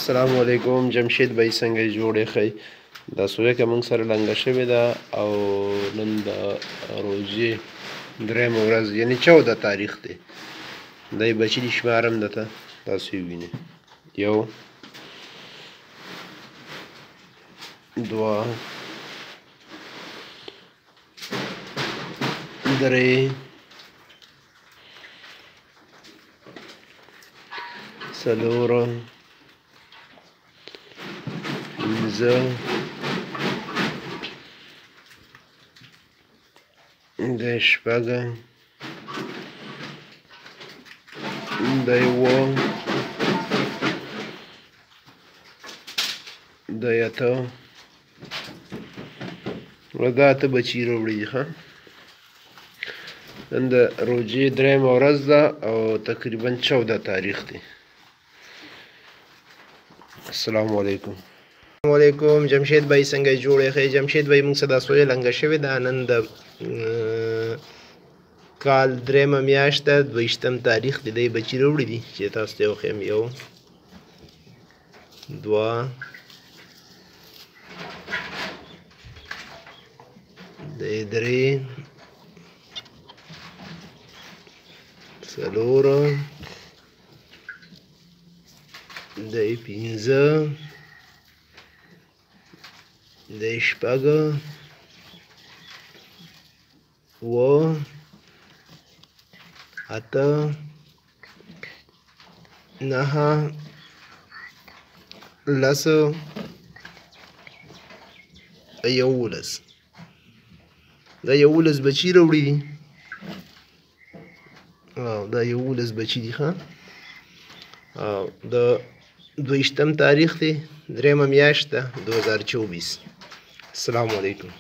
السلام علیکم. جمشید بھائی څنګه جوړې ښی دا سویه که موږ سره لنګه شوې ده او نن د روژې درېیمه ورځ یعنې 14 تاریخ دی. دی بچي دي شمارم درته تاسو یې وینئ. 1 2 3 4 5 د شپږه د 7 د 8 دا 8 بچي راوړي دي. ښه نن د روژې درېیمه ورځ ده او تقریبا 14 تاریخ دی. السلام علیکم. السلام علیکم. جمشید بھائی څنګه جوړې ښی جمشید بھائی موږ څه دا سویه لنګه شوې ده. نن د کال درېیمه میاشت ده 22 تاریخ دی. دی بچي راوړي دي چې تاسو ته یې وښیم. 1 2 3 4 5 د شپږه 7 8 9 10 11 دا 11 بچي راوړي دي. دا 11 بچي دي. ښه د 22 تاریخ دی، درېیمه میاشت ده 2024. السلام علیکم.